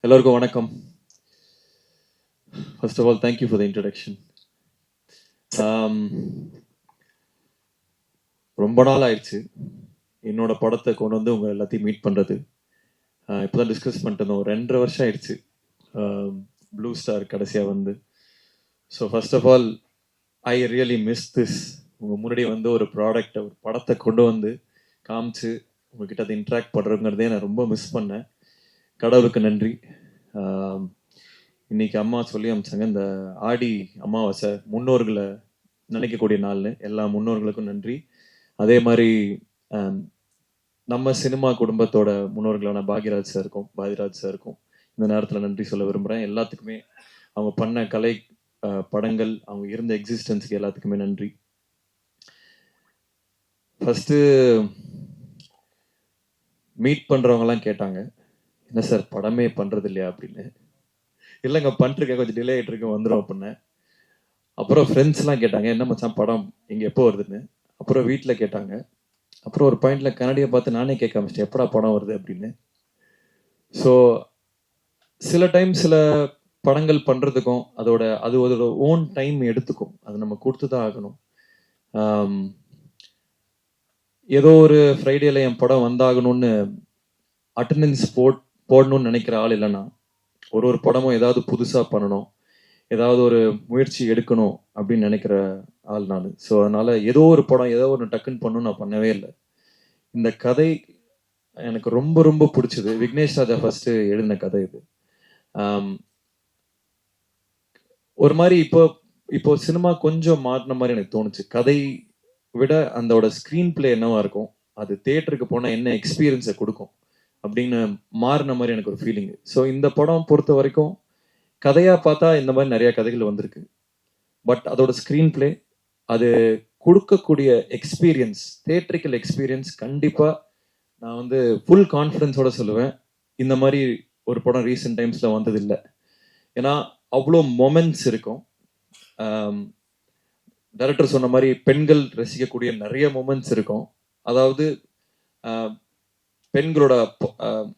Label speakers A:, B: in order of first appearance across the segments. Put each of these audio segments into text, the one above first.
A: எல்லோருக்கும் வணக்கம். First of all thank you for the introduction. ரொம்ப நாள் ஆயிடுச்சு என்னோட படத்தை கொண்டு வந்து உங்கள் எல்லாத்தையும் மீட் பண்ணுறது. இப்போ தான் டிஸ்கஸ் பண்ணிட்டு இருந்தோம். 2.5 வருஷம் ஆயிடுச்சு ப்ளூ ஸ்டார் கடைசியாக வந்து. So first of all I really miss this. உங்கள் முன்னாடி வந்து ஒரு ப்ராடக்டை, ஒரு படத்தை கொண்டு வந்து காமிச்சு உங்ககிட்ட அதை இன்ட்ராக்ட் பண்ணுறதுங்கிறதே நான் ரொம்ப மிஸ் பண்ணேன். கடவுளுக்கு நன்றி. இன்னைக்கு அம்மா சொல்லி அமிச்சாங்க, இந்த ஆடி அமாவாசை முன்னோர்களை நினைக்கக்கூடிய நாள்னு. எல்லா முன்னோர்களுக்கும் நன்றி. அதே மாதிரி நம்ம சினிமா குடும்பத்தோட முன்னோர்களான பாக்யராஜ் சாருக்கும் இந்த நேரத்தில் நன்றி சொல்ல விரும்புகிறேன். எல்லாத்துக்குமே அவங்க பண்ண கலை படங்கள், அவங்க இருந்த எக்ஸிஸ்டன்ஸுக்கு எல்லாத்துக்குமே நன்றி. ஃபஸ்ட்டு மீட் பண்ணுறவங்கலாம் கேட்டாங்க, என்ன சார் படமே பண்ணுறது இல்லையா அப்படின்னு. இல்லைங்க பண்ணிருக்கேன், கொஞ்சம் டிலே ஆகிட்டு இருக்கேன், வந்துடும் அப்படின்னு. அப்புறம் ஃப்ரெண்ட்ஸ்லாம் கேட்டாங்க, என்ன மச்சான் படம் இங்கே எப்போ வருதுன்னு. அப்புறம் வீட்டில் கேட்டாங்க. அப்புறம் ஒரு பாயிண்ட்ல கன்னடியை பார்த்து நானே கேட்க ஆரம்பிச்சிட்டேன், எப்படா படம் வருது அப்படின்னு. ஸோ சில டைம் சில படங்கள் பண்ணுறதுக்கும் அதோட ஓன் டைம் எடுத்துக்கும். அது நம்ம கொடுத்து தான் ஆகணும். ஏதோ ஒரு ஃப்ரைடேல என் படம் வந்தாகணும்னு அட்டண்டன்ஸ் போடணும்னு நினைக்கிற ஆள் இல்லைன்னா, ஒரு படமும் ஏதாவது புதுசாக பண்ணணும், ஏதாவது ஒரு முயற்சி எடுக்கணும் அப்படின்னு நினைக்கிற ஆள் நான். ஸோ அதனால ஏதோ ஒரு படம் ஏதோ ஒன்று டக்குன்னு பண்ணணும் நான் பண்ணவே இல்லை. இந்த கதை எனக்கு ரொம்ப ரொம்ப பிடிச்சது. விக்னேஷ் ராஜா ஃபர்ஸ்ட் எழுதின கதை இது. ஒரு மாதிரி இப்போ சினிமா கொஞ்சம் மாறின மாதிரி எனக்கு தோணுச்சு. கதை விட அதோட ஸ்க்ரீன் பிளே என்னவா இருக்கும், அது தியேட்டருக்கு போனால் என்ன எக்ஸ்பீரியன்ஸை கொடுக்கும் அப்படின்னு மாறின மாதிரி எனக்கு ஒரு ஃபீலிங். ஸோ இந்த படம் பொறுத்த வரைக்கும் கதையா பார்த்தா இந்த மாதிரி நிறைய கதைகள் வந்திருக்கு. பட் அதோட ஸ்க்ரீன் பிளே, அது கொடுக்கக்கூடிய எக்ஸ்பீரியன்ஸ், தியேட்ரிக்கல் எக்ஸ்பீரியன்ஸ், கண்டிப்பா நான் வந்து ஃபுல் கான்ஃபிடன்ஸோட சொல்லுவேன், இந்த மாதிரி ஒரு படம் ரீசெண்ட் டைம்ஸ்ல வந்தது இல்லை. ஏன்னா அவ்வளோ மொமெண்ட்ஸ் இருக்கும். டைரக்டர் சொன்ன மாதிரி பெண்கள் ரசிக்கக்கூடிய நிறைய மொமெண்ட்ஸ் இருக்கும். அதாவது பெண்களோட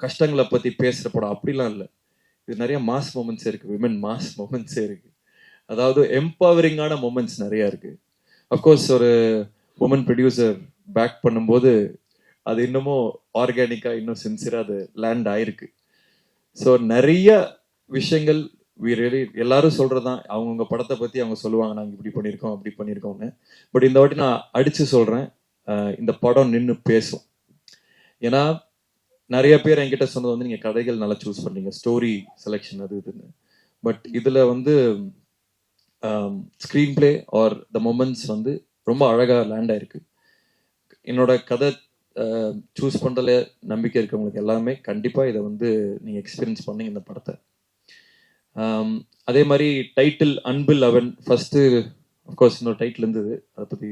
A: கஷ்டங்களை பத்தி பேசுற படம் அப்படிலாம் இல்லை. இது நிறைய மாஸ் மொமெண்ட்ஸ் இருக்கு, விமன் மாஸ் மொமெண்ட்ஸே இருக்கு. அதாவது எம்பவரிங்கான மொமெண்ட்ஸ் நிறைய இருக்கு. அஃப்கோர்ஸ் ஒரு உமன் ப்ரொடியூசர் பேக் பண்ணும்போது அது இன்னமும் ஆர்கானிக்கா, இன்னும் சின்சியரா அது லேண்ட் ஆயிருக்கு. ஸோ நிறைய விஷயங்கள் எல்லாரும் சொல்றதுதான், அவங்கவுங்க படத்தை பத்தி அவங்க சொல்லுவாங்க, நாங்கள் இப்படி பண்ணியிருக்கோம் அப்படி பண்ணியிருக்கோம்னு. பட் இந்த வாட்டி நான் அடிச்சு சொல்றேன், இந்த படம் நின்று பேசும். ஏன்னா நிறைய பேர் என்கிட்ட சொன்னது வந்து, நீங்க கதைகள் நல்லா சூஸ் பண்ணீங்க, ஸ்டோரி செலெக்ஷன் அது இதுன்னு. பட் இதுல வந்து screen play R the moments வந்து ரொம்ப அழகா லேண்ட் ஆயிருக்கு. என்னோட கதை சூஸ் பண்றதுல நம்பிக்கை இருக்கவங்களுக்கு எல்லாமே கண்டிப்பா இதை வந்து நீங்க எக்ஸ்பீரியன்ஸ் பண்ணீங்க இந்த படத்தை. அதே மாதிரி டைட்டில் அன்பில் அவன், ஃபர்ஸ்ட் அஃப்கோர்ஸ் இன்னொரு டைட்டில் இருந்தது, அதை பத்தி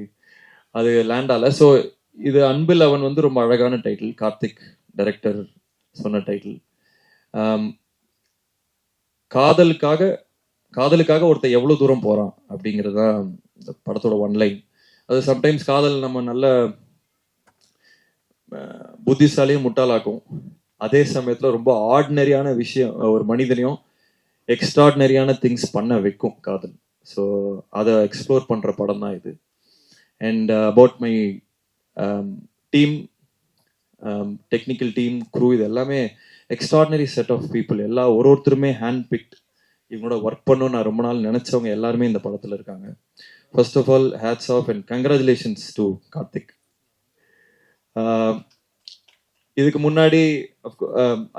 A: அது லேண்ட் ஆகல. ஸோ இது அன்பில் அவன் வந்து ரொம்ப அழகான டைட்டில், கார்த்திக் டைரக்டர் சொன்ன டைட்டில். காதலுக்காக ஒருத்தர் எவ்வளவு தூரம் போறான் அப்படிங்கிறது தான் இந்த படத்தோட ஒன்லைன். அது சம்டைம்ஸ் காதல் நம்ம நல்ல புத்திசாலியும் முட்டாளாக்கும், அதே சமயத்துல ரொம்ப ஆர்டினரியான விஷயம் ஒரு மனிதனையும் எக்ஸ்ட்ராடினரியான திங்ஸ் பண்ண வைக்கும் காதல். ஸோ அதை எக்ஸ்ப்ளோர் பண்ற படம் தான் இது. And about my team, technical team, crew, இது எல்லாமே எக்ஸ்ட்ராடினரி செட் ஆஃப் பீப்புள். ஒருத்தருமே ஹேண்ட் பிக்ட். இவங்களோட ஒர்க் பண்ணணும்னு நான் ரொம்ப நாள் நினைச்சவங்க எல்லாருமே இந்த படத்துல இருக்காங்க. First of all hats off and congratulations to Karthik. இதுக்கு முன்னாடி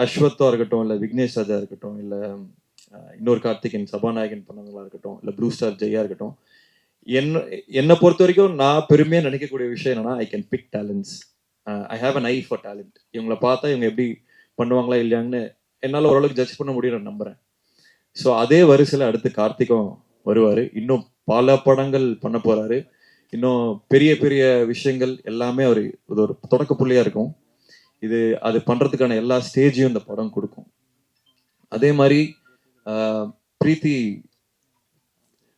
A: அஸ்வத்தா இருக்கட்டும், இல்லை விக்னேஷ் ராஜா இருக்கட்டும், இல்லை இன்னொரு கார்த்திகன் சபாநாயகன் பண்ணவங்களா இருக்கட்டும், இல்லை ப்ளூ ஸ்டார் ஜெயா இருக்கட்டும், என்னை பொறுத்த வரைக்கும் நான் பெருமையாக நினைக்கக்கூடிய விஷயம் என்னன்னா, I can big talents. I have an I for talent. இவங்களை பார்த்தா இவங்க எப்படி பண்ணுவாங்களா இல்லையாங்கன்னு என்னால் ஓரளவுக்கு ஜட்ஜ் பண்ண முடியும், நான் நம்புறேன். ஸோ அதே வரிசையில் அடுத்து கார்த்திக்கும் வருவார். இன்னும் பல படங்கள் பண்ண போறாரு. இன்னும் பெரிய பெரிய விஷயங்கள் எல்லாமே அவர் இது ஒரு தொடக்க புள்ளியா இருக்கும். அது பண்றதுக்கான எல்லா ஸ்டேஜையும் இந்த படம் கொடுக்கும். அதே மாதிரி பிரீத்தி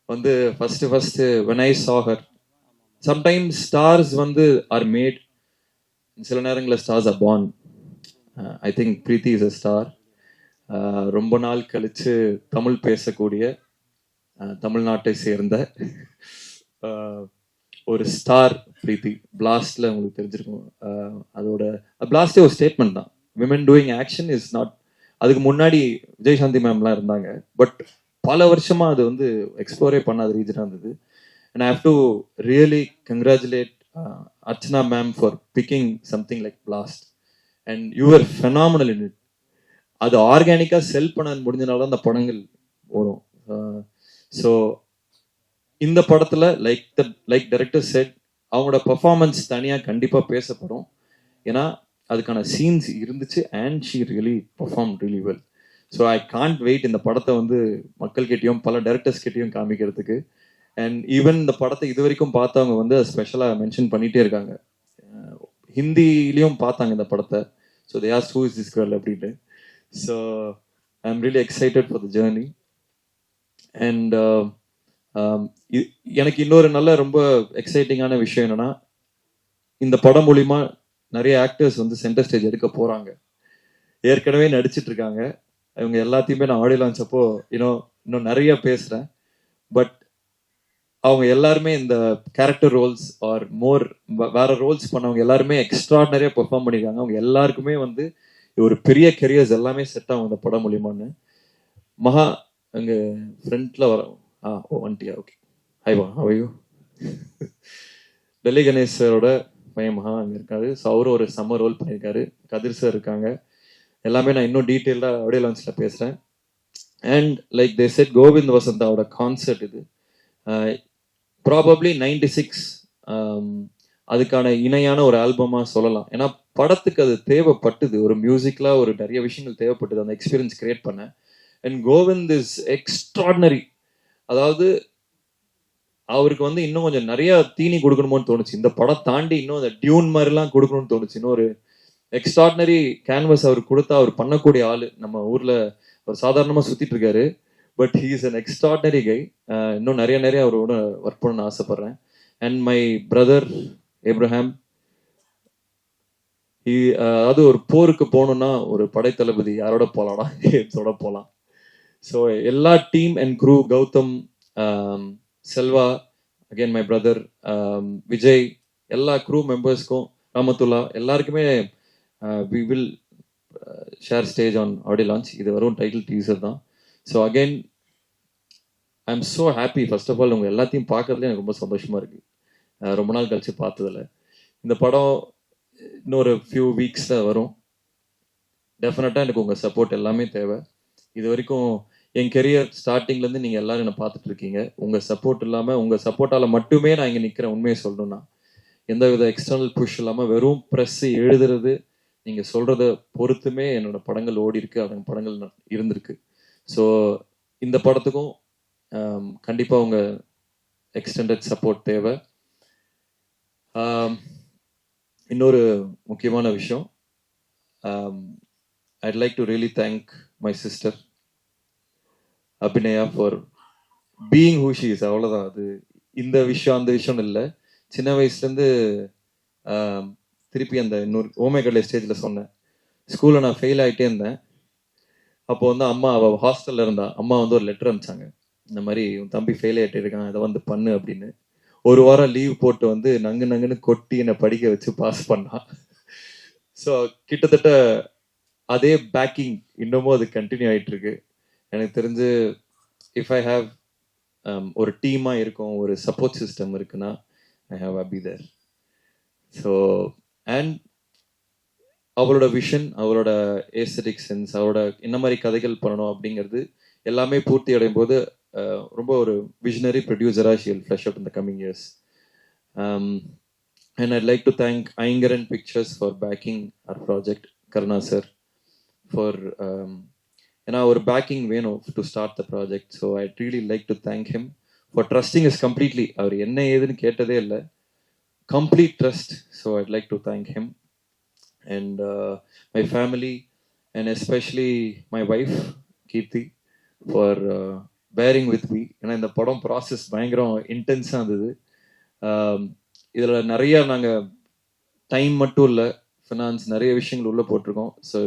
A: வந்து first when I saw her, sometimes stars வந்து are made, சில நேரங்களில் stars are born. I think Preeti is a star. ரொம்ப நாள் கழிச்சு தமிழ் பேசக்கூடிய தமிழ்நாட்டை சேர்ந்த ஒரு ஸ்டார் பிரீத்தி. பிளாஸ்ட்ல உங்களுக்கு தெரிஞ்சிருக்கும். அதோட பிளாஸ்டே ஒரு ஸ்டேட்மெண்ட் தான். Women doing action is not. அதுக்கு முன்னாடி விஜயசாந்தி மேம்லாம் இருந்தாங்க, பட் பல வருஷமா அது வந்து எக்ஸ்ப்ளோரே பண்ணாத ரீஜனாக இருந்தது. And I have to really congratulate Archana ma'am for picking something like blast and you're phenomenal in it. அது ஆர்கானிக்காக செல் பண்ண முடிஞ்சனால தான் அந்த படங்கள் ஓடும். ஸோ இந்த படத்துல லைக் டைரக்டர் செட், அவங்களோட பர்ஃபார்மன்ஸ் தனியா கண்டிப்பா பேசப்படும். ஏன்னா அதுக்கான சீன்ஸ் இருந்துச்சு and she really perform really well. So I can't wait இந்த படத்தை வந்து மக்கள்கிட்டையும் பல டைரக்டர்ஸ் கிட்டையும் காமிக்கிறதுக்கு. அண்ட் ஈவன் இந்த படத்தை இது வரைக்கும் பார்த்தவங்க வந்து ஸ்பெஷலாக மென்ஷன் பண்ணிட்டே இருக்காங்க. ஹிந்திலையும் பார்த்தாங்க இந்த படத்தை. So they asked who is this girl அப்படின்ட்டு. So I am really excited for the journey. And எனக்கு இன்னொரு நல்ல ரொம்ப எக்ஸைட்டிங்கான விஷயம் என்னன்னா, இந்த படம் மூலியமா நிறைய ஆக்டர்ஸ் வந்து சென்டர் ஸ்டேஜ் எடுக்க போறாங்க. ஏற்கனவே நடிச்சிட்டு இருக்காங்க. இவங்க எல்லாத்தையுமே நான் ஆடியோ லான்ச் அப்போ இன்னும் நிறைய பேசுறேன். பட் அவங்க எல்லாருமே இந்த கேரக்டர் ரோல்ஸ் ஆர் மோர் வேற ரோல்ஸ் பண்ணவங்க எல்லாருமே எக்ஸ்ட்ராடனரியா பெர்ஃபார்ம் பண்ணிருக்காங்க. அவங்க எல்லாருக்குமே வந்து ஒரு பெரிய கெரியர்ஸ் எல்லாமே செட் ஆகும் இந்த படம் மூலியமான்னு. மகா அங்க ஃப்ரண்ட்ல வர ஒன்ட்டியா ஓகே. ஹைவா ஹவையோ. டெல்லி கணேஷ் சாரோட பையன் மகா அங்கே இருக்காரு. ஸோ அவரும் ஒரு சம்மர் ரோல் பண்ணியிருக்காரு. கதிர் சார் இருக்காங்க. எல்லாமே நான் இன்னும் டீட்டெயில்டாக ஆடியோ லான்ச்சில் பேசுகிறேன். And like they said, Govind வசந்தாவோட கான்சர்ட் இது. ப்ராபப்ளி 96 அதுக்கான இணையான ஒரு ஆல்பமாக சொல்லலாம். ஏன்னா படத்துக்கு அது தேவைப்பட்டது. ஒரு மியூசிக்கில் ஒரு நிறைய விஷயங்கள் தேவைப்பட்டது அந்த எக்ஸ்பீரியன்ஸ் கிரியேட் பண்ண. And Kovind is extraordinary. அதாவது அவருக்கு வந்து இன்னும் கொஞ்சம் நிறைய தீனி கொடுக்கணுமோன்னு தோணுச்சு. இந்த படம் தாண்டி இன்னும் அந்த டியூன் மாதிரிலாம் கொடுக்கணும்னு தோணுச்சு. இன்னும் ஒரு எக்ஸ்ட்ராடினரி கேன்வஸ் அவர் கொடுத்தா அவர் பண்ணக்கூடிய ஆளு. நம்ம ஊர்ல அவர் சாதாரணமா சுத்திட்டு இருக்காரு, but he is an extraordinary guy. இன்னும் நிறைய அவரோட ஒர்க் பண்ணணும்னு ஆசைப்படுறேன். அண்ட் மை பிரதர் ஏப்ரஹாம், அதாவது ஒரு போருக்கு போகணும்னா ஒரு படைத்தளபதி யாரோட போலாம்னா இதோட போகலாம். ஸோ எல்லா team and crew, Gautham, Selva, again my brother, Vijay, எல்லா க்ரூ மெம்பர்ஸ்க்கும், ராமத்துல்லா, எல்லாருக்குமே we will share stage on audio launch. இது வரும் டைட்டில் டீசர் தான். So again I am so happy. First of all உங்கள் எல்லாத்தையும் பார்க்கறதுல எனக்கு ரொம்ப சந்தோஷமா இருக்கு. ரொம்ப நாள் கழிச்சு பார்த்ததில்ல. இந்த படம் இன்னொரு ஃபியூ வீக்ஸில் வரும். டெஃபினட்டாக எனக்கு உங்கள் சப்போர்ட் எல்லாமே தேவை. இது வரைக்கும் என் கெரியர் ஸ்டார்டிங்லேருந்து நீங்கள் எல்லாரும் என்னை பார்த்துட்டு இருக்கீங்க. உங்கள் சப்போர்ட் இல்லாமல், உங்கள் சப்போர்ட்டால் மட்டுமே நான் இங்கே நிற்கிறேன். உண்மையை சொல்லணும்னா எந்த வித எக்ஸ்டர்னல் புஷ் இல்லாமல் வெறும் ப்ரெஸ் எழுதுறது, நீங்கள் சொல்கிறத பொறுத்துமே என்னோட படங்கள் ஓடி இருக்கு, அதன் படங்கள் இருந்திருக்கு. ஸோ இந்த படத்துக்கும் கண்டிப்பாக உங்கள் எக்ஸ்டெண்டட் சப்போர்ட் தேவை. இன்னொரு முக்கியமான விஷயம், I'd like to really thank my sister Abhinaya for being who she is. அவ்வளோதான். அது இந்த விஷயம் அந்த விஷயம் இல்லை. சின்ன வயசுலேருந்து திருப்பி அந்த இன்னொரு ஓமேகல்ல ஸ்டேஜில் சொன்னேன். ஸ்கூலில் நான் ஃபெயில் ஆகிட்டே இருந்தேன். அப்போ வந்து அம்மா, அவள் ஹாஸ்டலில் இருந்தா, அம்மா வந்து ஒரு லெட்டர் அனுப்பிச்சாங்க. இந்த மாதிரி உன் தம்பி ஃபெயில் ஆகிட்டே இருக்கான், இதை வந்து பண்ணு அப்படின்னு. ஒரு வாரம் லீவ் போட்டு வந்து நங்குன்னு கொட்டி என்னை படிக்க வச்சு பாஸ் பண்ணான். ஸோ கிட்டத்தட்ட அதே பேக்கிங் இன்னமும் அது கண்டினியூ ஆகிட்டு இருக்கு. எனக்கு தெரிஞ்சு இஃப் ஐ ஹாவ் ஒரு டீமாக இருக்கும், ஒரு சப்போர்ட் சிஸ்டம் இருக்குன்னா ஐ ஹாவ் அ பி தேர். ஸோ அண்ட் அவளோட விஷன், அவளோட ஏஸ்தட்டிக் சென்ஸ், அவளோட என்ன மாதிரி கதைகள் பண்ணணும் அப்படிங்கிறது எல்லாமே பூர்த்தி அடையும் போது ரொம்ப ஒரு விஷனரி ப்ரொடியூசராக she will flush up in the coming years. And I'd like to thank Ayngaran Pictures for backing our project, Karuna sir for, ஏன்னா ஒரு பேக்கிங் வேணும் to start the project. So I really like to thank him for trusting is completely. அவர் என்ன ஏதுன்னு கேட்டதே இல்லை, complete trust. So I'd like to thank him. And my family, and especially my wife Kirti, for bearing with me. ஏன்னா இந்த படம் process பயங்கரம் இன்டென்ஸாக இருந்தது. இதில் நிறைய நாங்கள் டைம் மட்டும் இல்லை, ஃபினான்ஸ், நிறைய விஷயங்கள் உள்ளே போட்டிருக்கோம். ஸோ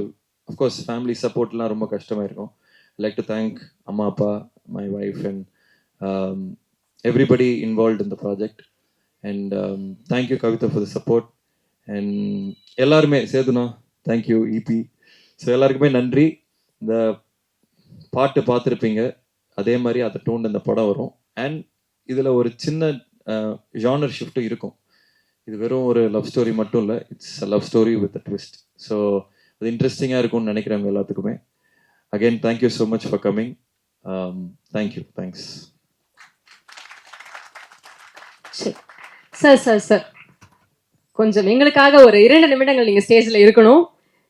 A: அஃப்கோர்ஸ் ஃபேமிலி சப்போர்ட்லாம் ரொம்ப கஷ்டமாக இருக்கும். லைக் டு தேங்க் அம்மா அப்பா, my wife and everybody involved in the project. And thank you Kavitha for the support. And எல்லாருமே சேதுனா, thank you EP. ஸோ எல்லாருக்குமே நன்றி. இந்த பாட்டு பார்த்துருப்பீங்க, அதே மாதிரி அதை டோன் இந்த படம் வரும். அண்ட் இதில் ஒரு சின்ன ஜானர் ஷிஃப்ட்டும் இருக்கும். இது வெறும் ஒரு லவ் ஸ்டோரி மட்டும் இல்லை, it's a love story with a twist. So அது இன்ட்ரெஸ்டிங்காக இருக்கும்னு நினைக்கிறவங்க எல்லாத்துக்குமே. Again thank you so much for coming. Thank you, thanks.
B: Sir கொஞ்சம் எங்களுக்காக ஒரு 2 நிமிடங்கள் நீங்க ஸ்டேஜ்ல இருக்கணும்.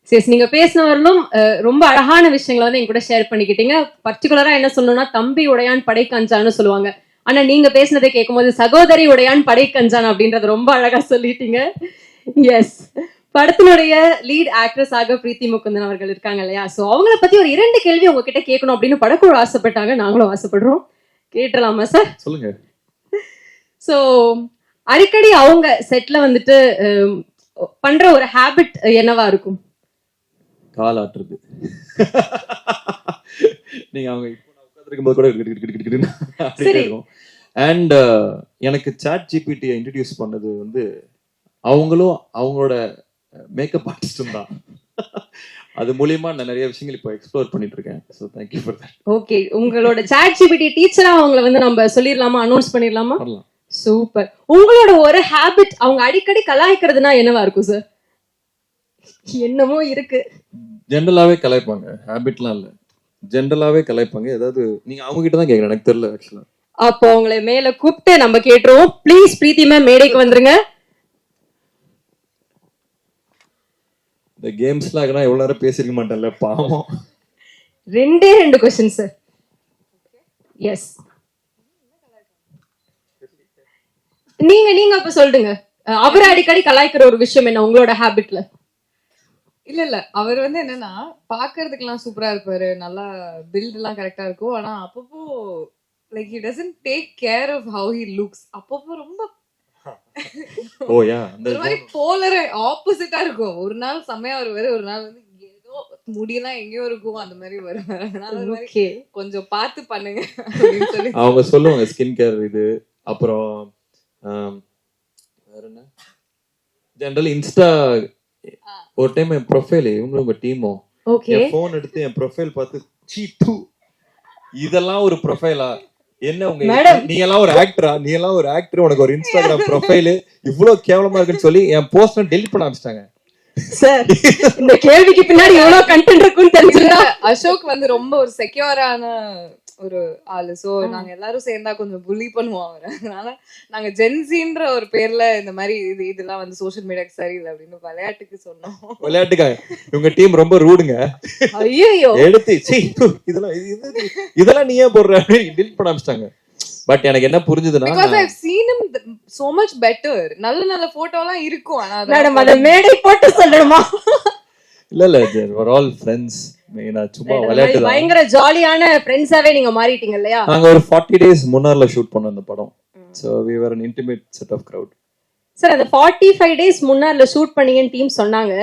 B: சரி, நீங்க பேசினவர்களும் ரொம்ப அழகான விஷயங்களை வந்து எங்க கூட ஷேர் பண்ணிக்கிட்டீங்க. பர்டிகுலரா என்ன சொல்லணும்னா, தம்பி உடையான் படை கஞ்சான்னு சொல்லுவாங்க. ஆனா நீங்க பேசினதை கேட்கும்போது சகோதரி உடையான் படை கஞ்சான் அப்படின்றத ரொம்ப அழகா சொல்லிட்டீங்க. எஸ், படத்தினுடைய லீட் ஆக்ட்ரஸ் ஆக பிரீத்தி முகுந்தன் அவர்கள் இருக்காங்க இல்லையா? ஸோ அவங்கள பத்தி ஒரு 2 கேள்வி உங்ககிட்ட கேட்கணும் அப்படின்னு படக்குழு ஆசைப்பட்டாங்க, நாங்களும் ஆசைப்படுறோம். கேட்டுடலாமா சார்?
A: சொல்லுங்க.
B: ஸோ அடிக்கடி அவங்க செட்ல வந்துட்டு பண்ற ஒரு ஹேபிட் என்னவா இருக்கும்?
A: கால் ஆட்டுறது. நீங்க அவங்க இப்போ நான் உட்கார்ந்திருக்கும் போது கூட இருக்கும். அண்ட் எனக்கு சாட் ஜிபிடி இன்ட்ரடியூஸ் பண்ணது வந்து அவங்களும் அவங்களோட மேக்கப் ஆர்டிஸ்டும் தான். அது மூலியமா நான் நிறைய விஷயங்கள் இப்போ எக்ஸ்ப்ளோர் பண்ணிட்டு இருக்கேன். So thank you for that.
B: Okay, உங்களோட சாட் ஜிபிடி டீச்சரா அவங்கள வந்து நம்ம சொல்லிடலாமா, அனௌன்ஸ் பண்ணிடலாமா? சூப்பர். உங்களோட ஒரு ஹேபிட் அவங்க அடிக்கடி கலாய்க்கிறதுனா என்னவா இருக்கும் சார்? என்னமோ இருக்கு.
A: ஜென்ரலாவே கலாய்ப்பாங்க, ஹேபிட்லாம் இல்ல, ஜென்ரலாவே கலாய்ப்பாங்க. ஏதாவது நீங்க அவங்க கிட்ட தான் கேக்குறேன், எனக்கு தெரியல ஆக்சுவலா.
B: அப்போ உங்களை மேல கூப்பிட்டு நம்ம கேட்டுருவோம். ப்ளீஸ் பிரீத்தி மேம் மேடைக்கு வந்துருங்க.
A: இந்த கேம்ஸ்லாம் எல்லாம் எவ்வளவு நேரம் பேசிருக்க மாட்டேன்ல, பாவம்.
B: 2 क्वेश्चन சார். எஸ், நீங்க அப்ப சொல்லுங்க. அவர் அடிக்கடி கலாய்க்கிற ஒரு விஷயம் என்ன உங்களோட ஹேபிட்ல?
C: இல்ல அவர் வந்து என்னன்னா, பாக்குறதுக்கெல்லாம் சூப்பரா இருப்பாரு, நல்லா பில்ட் எல்லாம் கரெக்டா இருக்கும். ஆனா அப்பப்போ like he doesn't take care of how he looks. அப்பப்போ ரொம்ப ஒரு மாதிரி போலர் ஆப்போசிட்டா இருக்கும். ஒரு நாள் செம்மையா வருவாரு, ஒரு நாள் வந்து ஏதோ முடியெல்லாம் எங்கேயோ இருக்கும், அந்த மாதிரி வருவாரு. அதனால கொஞ்சம் பார்த்து பண்ணுங்க அப்படின்னு சொல்லி
A: அவங்க சொல்லுவாங்க. ஸ்கின் கேர் இது, அப்புறம் வேற என்ன, ஜெனரல் இன்ஸ்டா ஒரு டைம் என் ப்ரொஃபைல் இவங்க உங்க டீமோ என் போன் எடுத்து என் ப்ரொஃபைல் பார்த்து சீ இதெல்லாம் ஒரு ப்ரொஃபைலா, என்ன உங்க நீ எல்லாம் ஒரு ஆக்டரா, நீ எல்லாம் ஒரு ஆக்டர், உனக்கு ஒரு இன்ஸ்டாகிராம் ப்ரொஃபைல் இவ்வளவு கேவலமா இருக்குன்னு சொல்லி என் போஸ்ட் டெலிட் பண்ண ஆரம்பிச்சிட்டாங்க.
B: சார், இந்த கேள்விக்கு பின்னாடி எவ்வளவு கண்டென்ட் இருக்குன்னு தெரிஞ்சுதா?
C: அசோக் வந்து ரொம்ப ஒரு செக்யூரான ஒரு ஆளு. சோ நாங்க எல்லாரும் சேர்ந்தா கொஞ்சம் புள்ளி பண்ணுவோம் அவரை. அதனால நாங்க ஜென்சின்ற ஒரு பேர்ல இந்த மாதிரி இதெல்லாம் வந்து சோசியல் மீடியாக்கு சரியில்லை அப்படின்னு விளையாட்டுக்கு சொன்னோம்.
A: விளையாட்டுக்காக இவங்க டீம் ரொம்ப ரூடுங்க.
B: ஐயோ,
A: எடுத்து இதெல்லாம் நீ ஏன் போடுற டெலிட் பண்ண ஆரம்பிச்சிட்டாங்க. பட் எனக்கு என்ன புரிஞ்சதுன்னா,
C: because I've seen him so much better. நல்ல போட்டோலாம் இருக்கும். ஆனா
B: மேடம் அத மேடை போட்டு சொல்லணுமா?
A: இல்ல they were all friends. மெயினா சும்மா விளையாட்டு தான்.
B: பயங்கர ஜாலியான ஃப்ரெண்ட்ஸாவே நீங்க மாறிட்டீங்க இல்லையா?
A: நாங்க ஒரு 40 days முன்னார்ல ஷூட் பண்ணோம் அந்த படம். So we were an intimate set of crowd.
B: Sir, அந்த 45 days முன்னார்ல ஷூட் பண்ணீங்கன்னு டீம் சொன்னாங்க.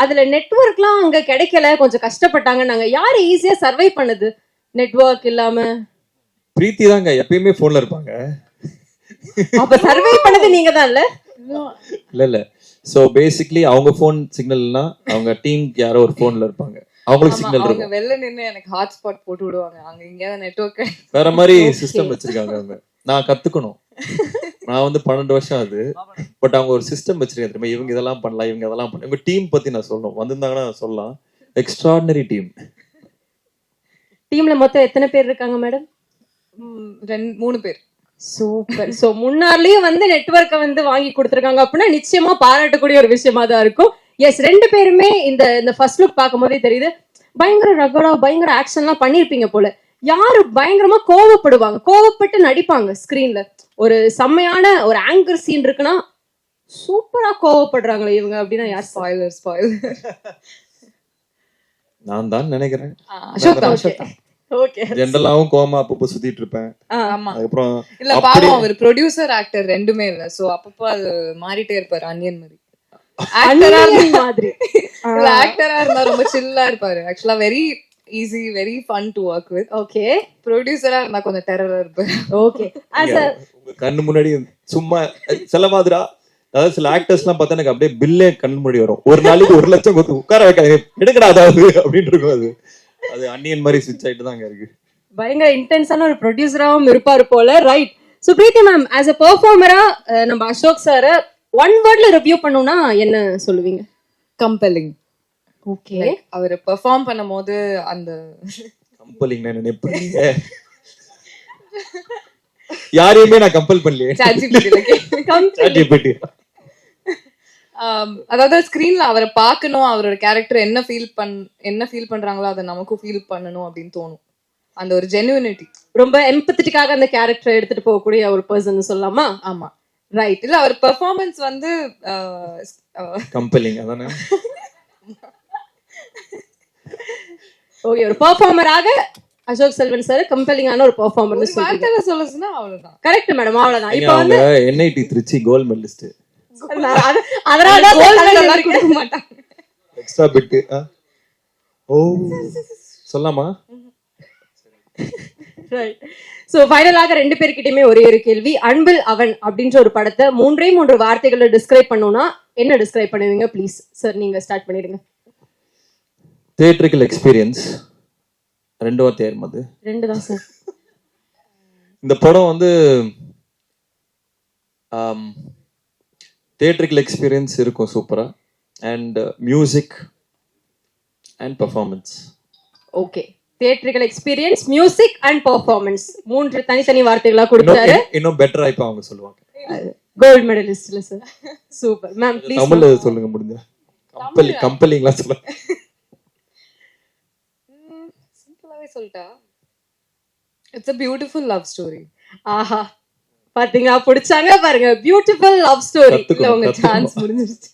B: அதுல நெட்வொர்க்லாம் அங்க கிடைக்கல, கொஞ்சம் கஷ்டப்பட்டாங்க. நாங்க யாரு ஈஸியா சர்வை பண்ணுது நெட்வொர்க் இல்லாம?
A: பிரீத்தி தாங்க எப்பயுமே போன்ல இருப்பாங்க.
B: அப்ப சர்வை பண்ணது நீங்க தான் இல்ல?
A: இல்ல சோ பேசிக்கலி அவங்க போன் சிக்னல்னா அவங்க டீம் யாரோ ஒரு போன்ல இருப்பாங்க, அவங்களுக்கு சிக்னல் இருக்கும்.
C: அவங்க வெளில நின்னு எனக்கு ஹாட்ஸ்பாட் போட்டு விடுவாங்க. அங்க இங்க நெட்வொர்க்
A: வேற மாதிரி சிஸ்டம் வச்சிருக்காங்க அவங்க. நான் கத்துக்கணும். நான் வந்து 12 வருஷம் ஆகுது. பட் அவங்க ஒரு சிஸ்டம் வச்சிருக்காங்க தெரியுமா, இவங்க இதெல்லாம் பண்ணலாம், இவங்க அதெல்லாம் பண்ணலாம். உங்க டீம் பத்தி நான் சொல்லணும், வந்திருந்தாங்கன்னா நான் சொல்லலாம். Extraordinary team.
B: டீம்ல மொத்தம் எத்தனை பேர் இருக்காங்க மேடம்?
C: 3 பேர்.
B: சூப்பர். சோ முன்னாடிலயும் வந்து நெட்வொர்க்கை வந்து வாங்கி கொடுத்துருக்காங்க அப்படின்னா நிச்சயமா பாராட்டக்கூடிய ஒரு விஷயமா தான் இருக்கும். எஸ், 2 பேருமே இந்த ஃபர்ஸ்ட் லுக் பார்க்கும் போதே தெரியுது பயங்கர ரகடா பயங்கர ஆக்ஷன்லாம் பண்ணிருப்பீங்க போல. யாரு பயங்கரமா கோவப்படுவாங்க, கோவப்பட்டு நடிப்பாங்க ஸ்கிரீன்ல? ஒரு செம்மையான ஒரு ஆங்கர் சீன் இருக்குன்னா சூப்பரா கோவப்படுறாங்களே இவங்க அப்படின்னா யார்?
C: ஸ்பாயிலர்
A: நான் தான் நினைக்கிறேன்.
C: அசோக் தான்.
B: ஓகே,
A: ஜெனரலாவும் கோமா அப்பப்போ சுத்திட்டு இருப்பேன்.
C: ஆமா,
A: அப்புறம்
C: இல்ல பாவம் அவர் ப்ரொடியூசர் ஆக்டர் ரெண்டுமே இல்ல. சோ அப்பப்போ அது மாறிட்டே இருப்பாரு அன்னியன் மாதிரி. ஆக்டரா
B: அண்ணன் மாதிரி
C: ஆக்டரா இருந்தா ரொம்ப சில்லா இருப்பாரு. ஆக்சுவலா very easy, very fun to work with.
B: Okay
C: ப்ரொடியூசரா இருந்தா கொஞ்சம் டெரரா இருப்பாரு.
B: ஓகே ஆஸ் அ
A: உங்க கண்ணு முன்னாடி சும்மா சில மாதிரா, அதாவது சில ஆக்டர்ஸ் எல்லாம் பார்த்தா எனக்கு அப்படியே பில்லே கண்ணு முன்னாடி வரும். ஒரு நாளைக்கு 1 லட்சம் கொடுத்து உட்கார வைக்காது, எடுக்கடா அதாவது அப்படின்னு இருக்கும். அது அன்னியன் மாதிரி ஸ்விட்ச் ஆயிட்டு தான் அங்க இருக்கு.
B: பயங்கர இன்டென்ஸான ஒரு ப்ரொடியூசராவும் இருப்பாரு போல. Right. So Preethi ma'am, as a பெர்ஃபார்மரா நம்ம அசோக் சார ஒன் வேர்ட்ல ரிவ்யூ பண்ணணும்னா என்ன சொல்லுவீங்க?
C: கம்பெல்லிங்.
B: ஓகே
C: அவர் பெர்ஃபார்ம் பண்ணும்போது அந்த
A: கம்பெலிங் நான் நினைப்பேன். யாரையுமே நான் கம்பல் பண்ணலையே. ChatGPT.
C: அதாவது ஸ்கிரீன்ல அவரை பார்க்கணும், அவரோட கேரக்டர் என்ன ஃபீல் பண்றாங்களோ அதை நமக்கும் ஃபீல் பண்ணணும் அப்படின்னு தோணும். அந்த ஒரு ஜெனுவினிட்டி,
B: ரொம்ப எம்பத்தட்டிக்காக அந்த கேரக்டர் எடுத்துட்டு போகக்கூடிய ஒரு பர்சன் சொல்லலாமா?
C: ஆமா ரைட். இல்ல அவர் பெர்ஃபார்மன்ஸ் வந்து
A: கம்பெலிங் அதானே.
B: ஓகே, ஒரு பெர்ஃபார்மராக அசோக் செல்வன் சார் கம்பெலிங்கான ஒரு பெர்ஃபார்மர்னு சொல்றீங்க.
C: வார்த்தையில சொல்லுச்சுன்னா அவ்வளவுதான்.
B: கரெக்ட் மேடம், அவ்வளவுதான். இப்போ
A: அவங்க NIT திருச்சி கோல்ட் மெடலிஸ்ட்.
B: அதனால
C: எல்லாரும் கொடுக்க மாட்டாங்க.
A: Extra bit. ஓ சொல்லாமா?
B: சோ ஃபைனலாக 2 பேர்கிட்டயுமே ஒரே ஒரு கேள்வி. அன்பில் அவன் அப்படின்ற ஒரு படத்தை 3 வார்த்தைகளை டிஸ்கிரைப் பண்ணணும்னா என்ன டிஸ்கிரைப் பண்ணுவீங்க? ப்ளீஸ் சார், நீங்க ஸ்டார்ட் பண்ணிடுங்க.
A: Theatrical experience. 2 வார்த்தை ஏறும்.
B: 2 தான் சார்.
A: இந்த படம் வந்து தியேட்டரிக்கல் எக்ஸ்பீரியன்ஸ் இருக்கும் சூப்பரா, and music and performance.
B: Okay, theatrical experience, music and performance 3 தனித்தனி வார்த்தைகளா கொடுத்தாரு.
A: இன்னும் பெட்டரா இப்ப அவங்க சொல்லுவாங்க.
B: கோல்ட் மெடலிஸ்ட்ல சார். சூப்பர் மேம், ப்ளீஸ்
A: தமிழ்ல சொல்லுங்க முடிஞ்சா. கம்பெலிங்களா சொல்லுங்க.
C: சிம்பிளாவே சொல்லிட்டா, it's a beautiful love story.
B: ஆஹா, பாத்தீங்களா, பிடிச்சாங்க பாருங்க. Beautiful love story.
A: கத்துக்கணும்,
B: உங்க
A: கத்துக்கணும்.
B: சான்ஸ் முடிஞ்சிருச்சு.